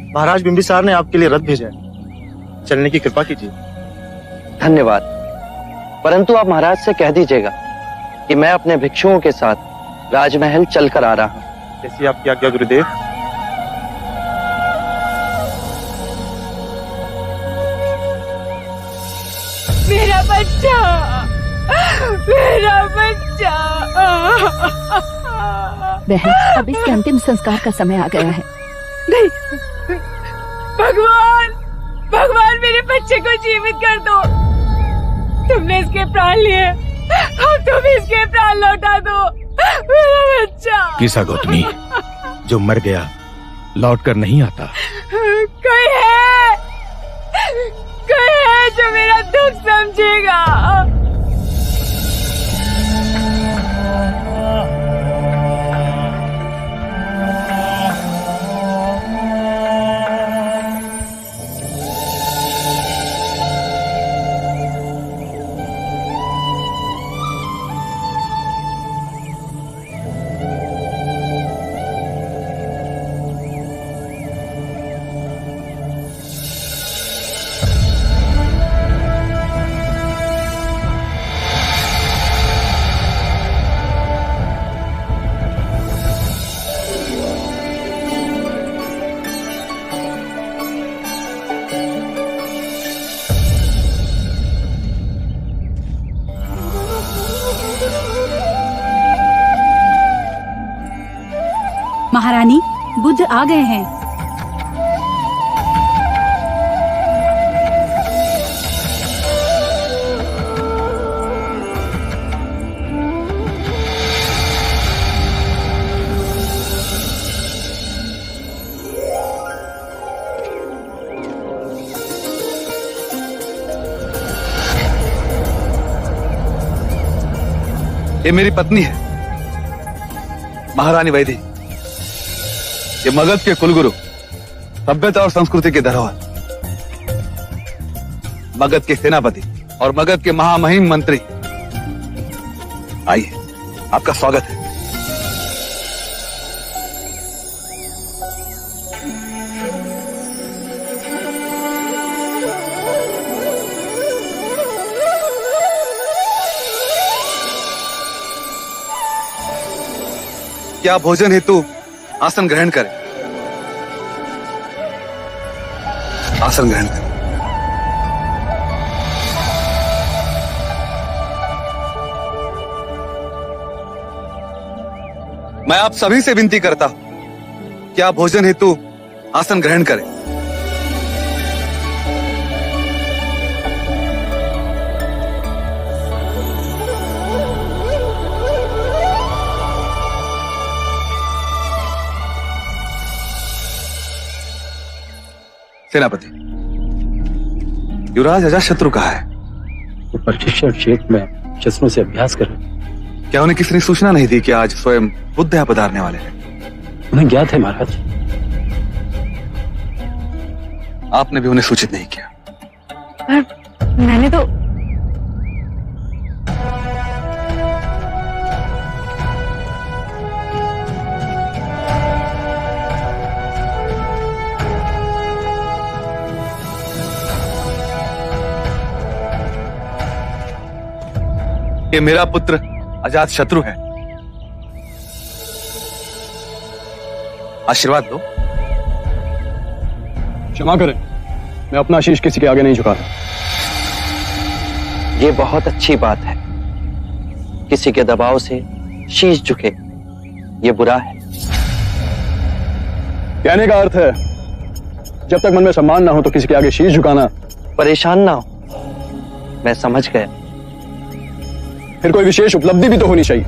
महाराज बिंबिसार ने आपके लिए रथ भेजा है, चलने की कृपा कीजिए। धन्यवाद, परंतु आप महाराज से कह दीजिएगा कि मैं अपने भिक्षुओं के साथ राजमहल चलकर आ रहा हूँ। जैसी आपकी आज्ञा गुरुदेव। मेरा बच्चा, मेरा बच्चा। बहन, अब इसके अंतिम संस्कार का समय आ गया है। नहीं, भगवान, भगवान मेरे बच्चे को जीवित कर दो। तुमने इसके प्राण लिए, अब तुम इसके प्राण लौटा दो। मेरा बच्चा। किसा गौतमी, जो मर गया लौट कर नहीं आता। कोई है जो मेरा दुख समझेगा। महारानी, बुद्ध आ गए हैं। ये मेरी पत्नी है, महारानी वैदेही। ये मगध के कुलगुरु, सभ्यता और संस्कृति के धरोहर, मगध के सेनापति और मगध के महामहिम मंत्री। आइए, आपका स्वागत है। क्या भोजन हेतु आसन ग्रहण करें। आसन ग्रहण करें। मैं आप सभी से विनती करता हूं कि आप भोजन हेतु आसन ग्रहण करें। सेनापति, युवराज अजातशत्रु कहाँ है? वो प्रशिक्षण क्षेत्र में शस्त्रों से अभ्यास कर रहे। क्या उन्हें किसी ने सूचना नहीं दी कि आज स्वयं बुद्ध यहाँ पधारने वाले हैं? उन्हें ज्ञात है महाराज। आपने भी उन्हें सूचित नहीं किया? पर मैंने तो ये मेरा पुत्र अजातशत्रु है। आशीर्वाद दो। क्षमा करें, मैं अपना शीश किसी के आगे नहीं झुका रहा। ये बहुत अच्छी बात है, किसी के दबाव से शीश झुके, ये बुरा है। कहने का अर्थ है, जब तक मन में सम्मान ना हो तो किसी के आगे शीश झुकाना। परेशान ना हो, मैं समझ गया। फिर कोई विशेष उपलब्धि भी तो होनी चाहिए।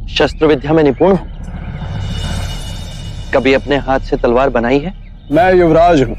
शस्त्र विद्या में निपुण हूं। कभी अपने हाथ से तलवार बनाई है? मैं युवराज हूं,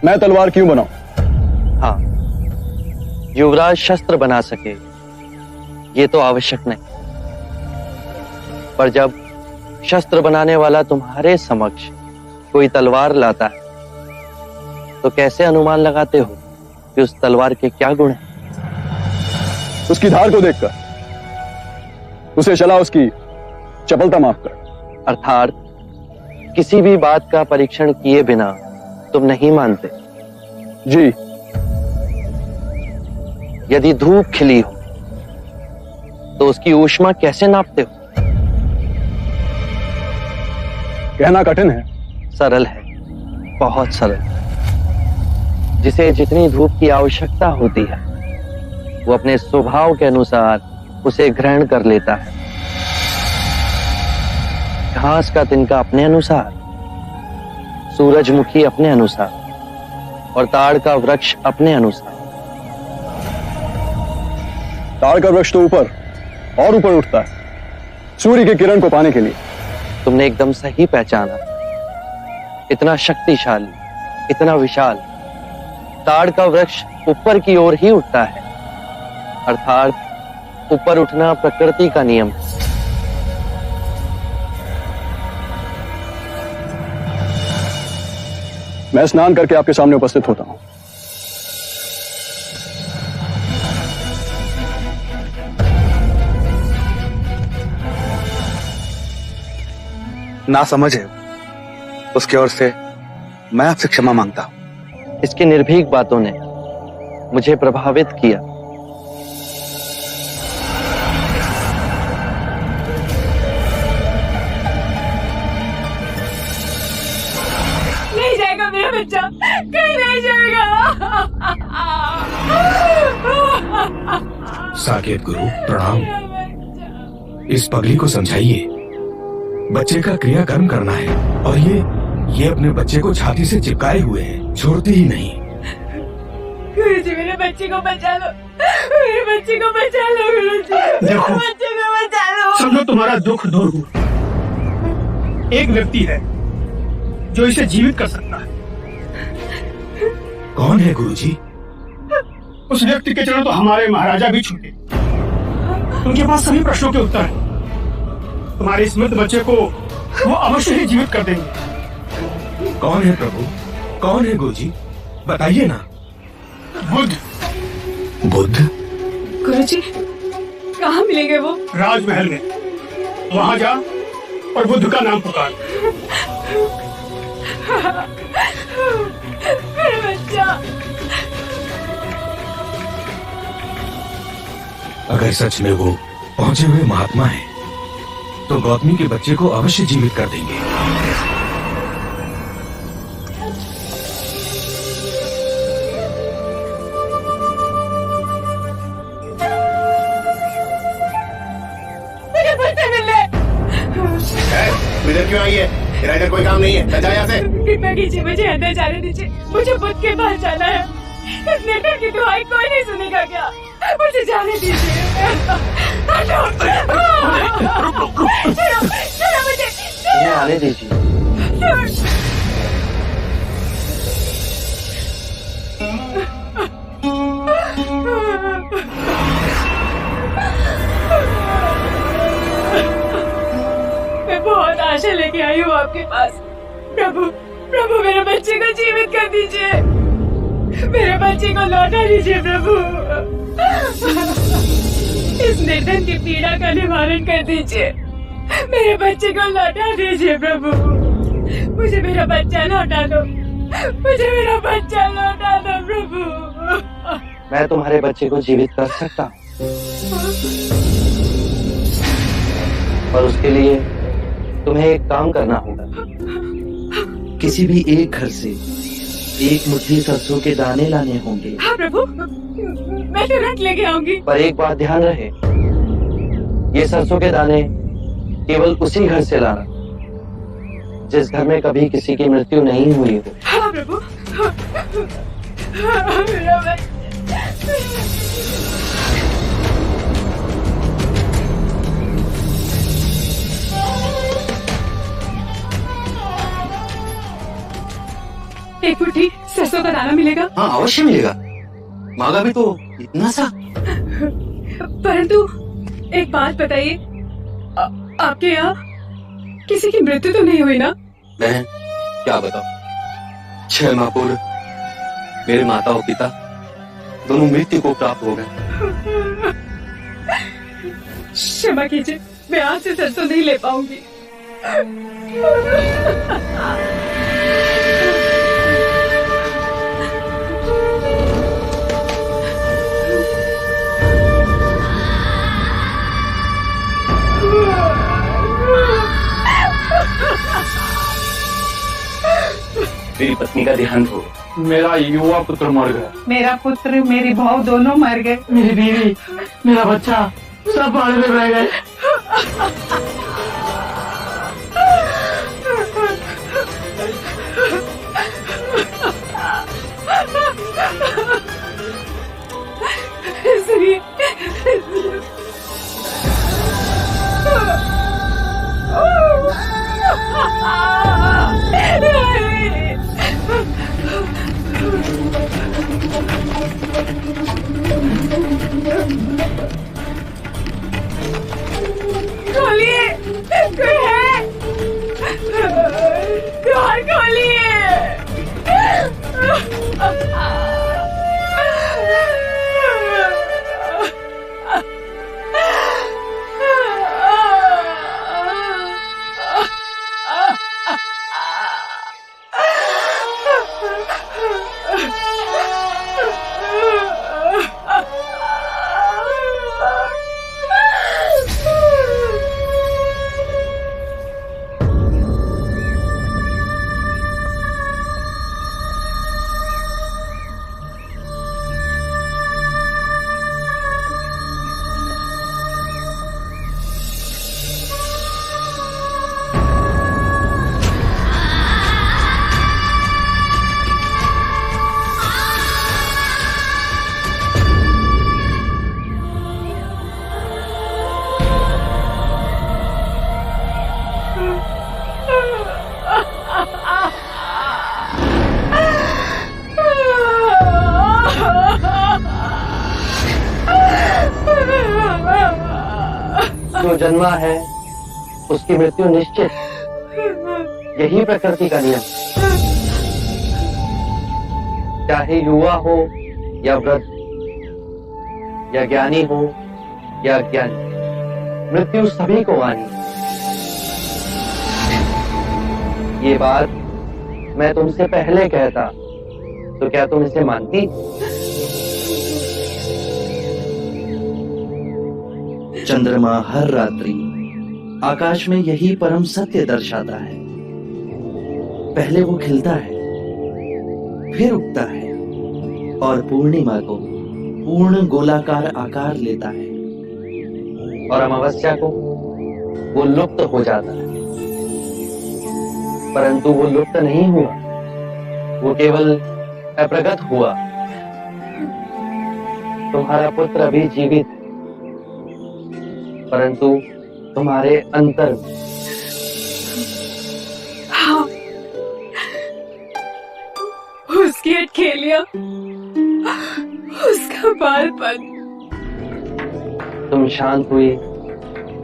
मैं तलवार क्यों बनाऊं? हाँ, युवराज शस्त्र बना सके ये तो आवश्यक नहीं, पर जब शस्त्र बनाने वाला तुम्हारे समक्ष कोई तलवार लाता है तो कैसे अनुमान लगाते हो कि उस तलवार के क्या गुण हैं? उसकी धार को देखकर, उसे चला उसकी चपलता मापकर। अर्थात किसी भी बात का परीक्षण किए बिना तुम नहीं मानते। जी। यदि धूप खिली हो तो उसकी ऊष्मा कैसे नापते हो? कहना कठिन है। सरल है, बहुत सरल। जिसे जितनी धूप की आवश्यकता होती है वो अपने स्वभाव के अनुसार उसे ग्रहण कर लेता है। घास का तिनका अपने अनुसार, सूरजमुखी अपने अनुसार और ताड़ का वृक्ष अपने अनुसार। ताड़ का वृक्ष तो ऊपर और ऊपर उठता है सूर्य की किरण को पाने के लिए। तुमने एकदम सही पहचाना। इतना शक्तिशाली, इतना विशाल ताड़ का वृक्ष ऊपर की ओर ही उठता है, अर्थात ऊपर उठना प्रकृति का नियम है। मैं स्नान करके आपके सामने उपस्थित होता हूं। ना समझ है उसकी ओर से मैं आपसे क्षमा मांगता हूं। इसकी निर्भीक बातों ने मुझे प्रभावित किया। नहीं जाएगा मेरा बच्चा, कहीं नहीं जाएगा। साकेत गुरु प्रणाम। इस पगली को समझाइए, बच्चे का क्रियाकर्म करना है और ये अपने बच्चे को छाती से चिपकाए हुए है, छोड़ते ही नहीं। गुरुजी मेरे बच्चे को बचा लो, मेरे बच्चे को बचा लो गुरुजी, देखो, बच्चे को बचा लो। समझो तुम्हारा दुख दूर हुआ। एक व्यक्ति है जो इसे जीवित कर सकता है। कौन है गुरुजी? उस व्यक्ति के चरण तो हमारे महाराजा भी छूटे। उनके पास सभी प्रश्नों के उत्तर हैं। तुम्हारे इस मृत बच्चे को वो अवश्य ही जीवित कर देंगे। कौन है प्रभु? कौन है गुरुजी? बताइए ना। बुद्ध। बुद्ध? गुरुजी कहाँ मिलेंगे वो? राजमहल में। वहां जा और बुद्ध का नाम पुकार। मेरा बच्चा। अगर सच में वो पहुंचे हुए महात्मा है तो गौतमी के बच्चे को अवश्य जीवित कर देंगे। मेरे बच्चे मिले। इधर क्यों आई है? तेरा इधर कोई काम नहीं है, जा यहाँ से। कृपया कीजिए, मुझे अंदर जाने दीजिए। मुझे बुद्ध के पास जाना है। इस नेटर की दुआई कोई नहीं सुनेगा क्या? मुझे जाने दीजिए। छोड़ो मुझे। इन्हें आने दीजिए। मैं बहुत आशा लेके आई हूँ आपके पास। प्रभु, प्रभु मेरे बच्चे को जीवित कर दीजिए। मेरे बच्चे को लौटा दीजिए प्रभु। इस निर्धन की पीड़ा का निवारण कर दीजिए। मेरे बच्चे को लौटा दीजिए प्रभु। मुझे मेरा बच्चा लौटा दो। मुझे मेरा बच्चा लौटा दो प्रभु। मैं तुम्हारे बच्चे को जीवित कर सकता हूँ, पर उसके लिए तुम्हें एक काम करना होगा। किसी भी एक घर से एक मुट्ठी सरसों के दाने लाने होंगे। हाँ प्रभु, मैं तुरंत लेके आऊंगी। पर एक बात ध्यान रहे, ये सरसों के दाने केवल उसी घर से लाना जिस घर में कभी किसी की मृत्यु नहीं हुई हो। हाँ प्रभु। मेरा बच्चा। एक मुट्ठी सरसों का दाना मिलेगा? हाँ अवश्य मिलेगा। मांगा भी तो इतना सा। परंतु एक बात बताइए, आपके यहाँ किसी की मृत्यु तो नहीं हुई ना? बहन क्या बताओ, 6 माह पूर्व मेरे माता और पिता दोनों मृत्यु को प्राप्त हो गए। क्षमा कीजिए, मैं आपसे सरसों नहीं ले पाऊंगी। मेरी पत्नी का देहांत हो। मेरा युवा पुत्र मर गया। मेरा पुत्र मेरी बहू दोनों मर गए। मेरी बीवी, मेरा बच्चा सब बाढ़ में रह गए। खोलिए, कोई है? द्वार खोलिए। जो जन्मा है उसकी मृत्यु निश्चित, यही प्रकृति का नियम। चाहे युवा हो या वृद्ध, या ज्ञानी हो या अज्ञानी, मृत्यु सभी को आनी। ये बात मैं तुमसे पहले कहता तो क्या तुम इसे मानती? चंद्रमा हर रात्रि आकाश में यही परम सत्य दर्शाता है। पहले वो खिलता है, फिर उगता है और पूर्णिमा को पूर्ण गोलाकार आकार लेता है, और अमावस्या को वो लुप्त हो जाता है। परंतु वो लुप्त नहीं हुआ, वो केवल अप्रगट हुआ। तुम्हारा पुत्र अभी जीवित, परंतु तुम्हारे अंतर में। हाँ, उसकी अटखेलियां, उसका बालपन। तुम शांत हुई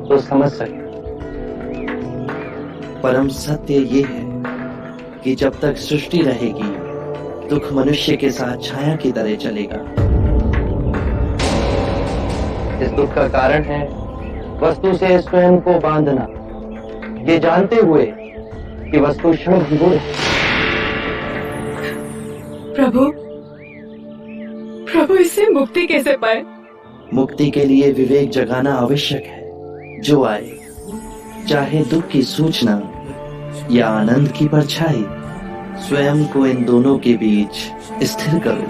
तो समझ सके। परम सत्य ये है कि जब तक सृष्टि रहेगी, दुख मनुष्य के साथ छाया की तरह चलेगा। इस दुख का कारण है वस्तु से स्वयं को बांधना, ये जानते हुए कि वस्तु क्षणभंगुर है। प्रभु, प्रभु इससे मुक्ति कैसे पाए? मुक्ति के लिए विवेक जगाना आवश्यक है। जो आए, चाहे दुख की सूचना या आनंद की परछाई, स्वयं को इन दोनों के बीच स्थिर करो।